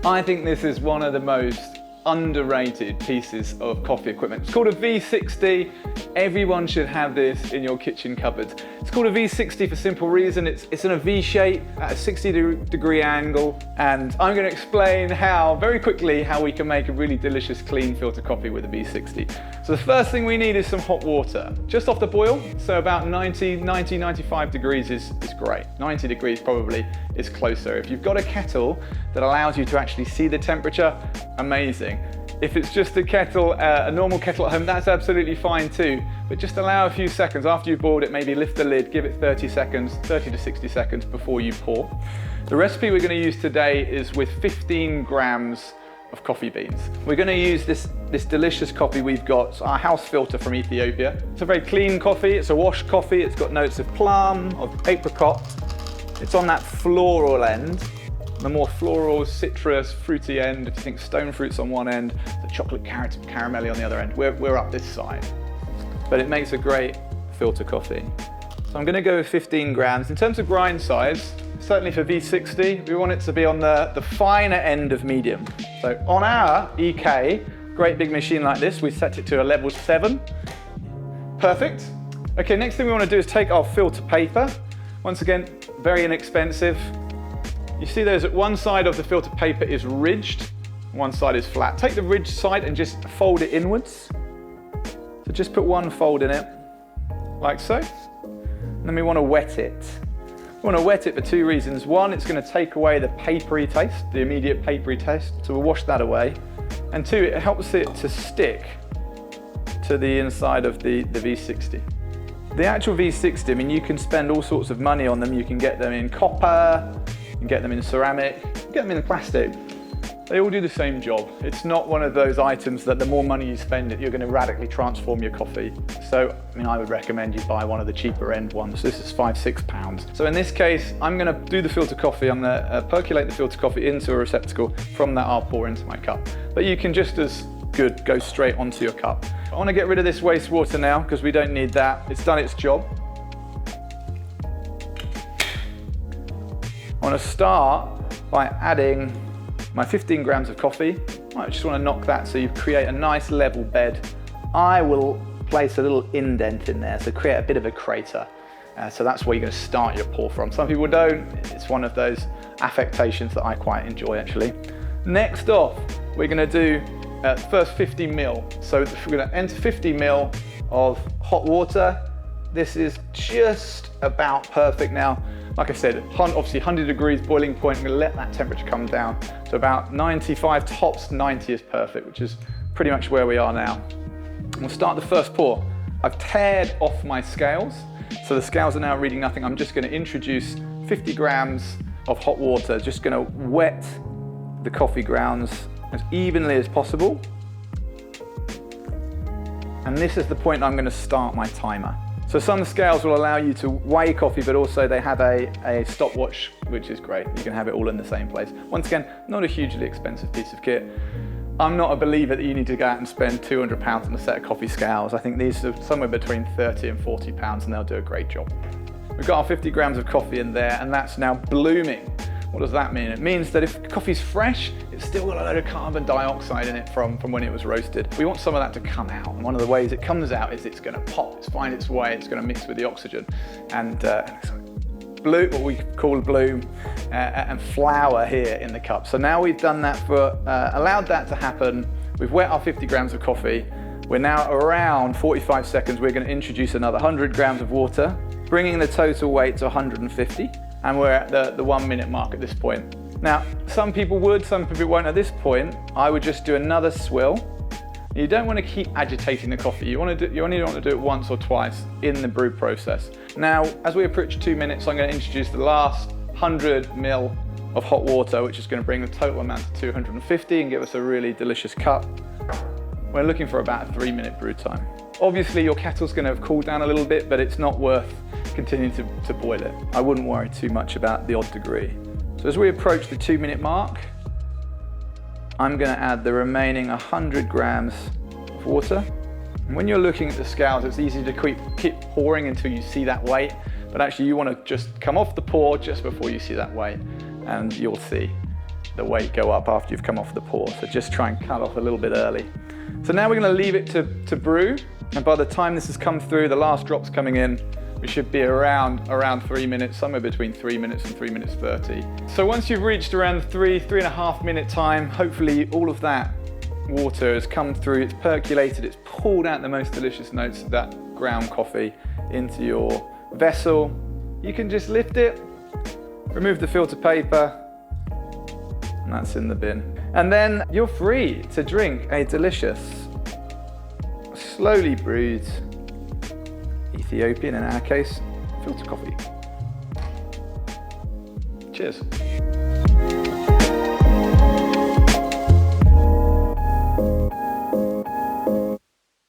I think this is one of the most underrated pieces of coffee equipment. It's called a V60. Everyone should have this in your kitchen cupboard. It's called a V60 for simple reason. It's in a V shape at a 60-degree angle, and I'm going to explain very quickly how we can make a really delicious clean filter coffee with a V60. So the first thing we need is some hot water, just off the boil. So about 95 degrees is great. 90 degrees probably is closer. If you've got a kettle that allows you to actually see the temperature, amazing. If it's just a kettle, a normal kettle at home, that's absolutely fine too. But just allow a few seconds after you've boiled it, maybe lift the lid, give it 30 to 60 seconds before you pour. The recipe we're going to use today is with 15 grams of coffee beans. We're going to use this delicious coffee we've got, our house filter from Ethiopia. It's a very clean coffee, it's a washed coffee, it's got notes of plum, of apricot. It's on that floral end. The more floral, citrus, fruity end. If you think stone fruits on one end, the chocolate caramelly on the other end. We're up this side. But it makes a great filter coffee. So I'm going to go with 15 grams. In terms of grind size, certainly for V60, we want it to be on the finer end of medium. So on our EK, great big machine like this, we set it to a level 7. Perfect. Okay, next thing we want to do is take our filter paper. Once again, very inexpensive. You see there's one side of the filter paper is ridged, one side is flat. Take the ridged side and just fold it inwards. So just put one fold in it, like so. And then we want to wet it. We want to wet it for two reasons. One, it's going to take away the papery taste, the immediate papery taste, so we'll wash that away. And two, it helps it to stick to the inside of the V60. The actual V60, I mean, you can spend all sorts of money on them. You can get them in copper, you can get them in ceramic, you can get them in plastic. They all do the same job. It's not one of those items that the more money you spend, you're going to radically transform your coffee. So, I mean, I would recommend you buy one of the cheaper end ones. This is £5–6. So in this case, I'm going to do the filter coffee. I'm going to percolate the filter coffee into a receptacle. From that, I'll pour into my cup. But you can just as good go straight onto your cup. I want to get rid of this wastewater now because we don't need that. It's done its job. I want to start by adding my 15 grams of coffee. I just want to knock that so you create a nice level bed. I will place a little indent in there, so create a bit of a crater. So that's where you're going to start your pour from. Some people don't. It's one of those affectations that I quite enjoy actually. Next off, we're going to do first 50 mil. So we're going to enter 50 mil of hot water. This is just about perfect now. Like I said, obviously 100 degrees boiling point. I'm going to let that temperature come down to about 95, tops 90 is perfect, which is pretty much where we are now. We'll start the first pour. I've tared off my scales, so the scales are now reading nothing. I'm just going to introduce 50 grams of hot water, just going to wet the coffee grounds as evenly as possible. And this is the point I'm going to start my timer. So some scales will allow you to weigh coffee, but also they have a stopwatch, which is great. You can have it all in the same place. Once again, not a hugely expensive piece of kit. I'm not a believer that you need to go out and spend £200 on a set of coffee scales. I think these are somewhere between 30 and 40 pounds, and they'll do a great job. We've got our 50 grams of coffee in there, and that's now blooming. What does that mean? It means that if coffee's fresh, it's still got a load of carbon dioxide in it from when it was roasted. We want some of that to come out, and one of the ways it comes out is it's going to pop, it's find its way, it's going to mix with the oxygen, and bloom, what we call bloom, and flower here in the cup. So now we've done that allowed that to happen. We've wet our 50 grams of coffee. We're now around 45 seconds. We're going to introduce another 100 grams of water, bringing the total weight to 150. And we're at the 1 minute mark at this point. Now, some people would, some people won't. At this point, I would just do another swill. You don't want to keep agitating the coffee. You only want to do it once or twice in the brew process. Now, as we approach 2 minutes, I'm going to introduce the last 100 mil of hot water, which is going to bring the total amount to 250 and give us a really delicious cup. We're looking for about a 3-minute brew time. Obviously, your kettle's going to have cooled down a little bit, but it's not worth continuing to boil it. I wouldn't worry too much about the odd degree. So as we approach the 2-minute mark, I'm going to add the remaining 100 grams of water. And when you're looking at the scales, it's easy to keep pouring until you see that weight, but actually you want to just come off the pour just before you see that weight, and you'll see. the weight go up after you've come off the pour. So just try and cut off a little bit early. So now we're going to leave it to brew. And by the time this has come through, the last drop's coming in, we should be around 3 minutes, somewhere between 3 minutes and 3 minutes 30. So once you've reached around the 3.5 minute time, hopefully all of that water has come through, it's percolated, it's pulled out the most delicious notes of that ground coffee into your vessel. You can just lift it, remove the filter paper, and that's in the bin. And then you're free to drink a delicious, slowly brewed, Ethiopian in our case, filter coffee. Cheers.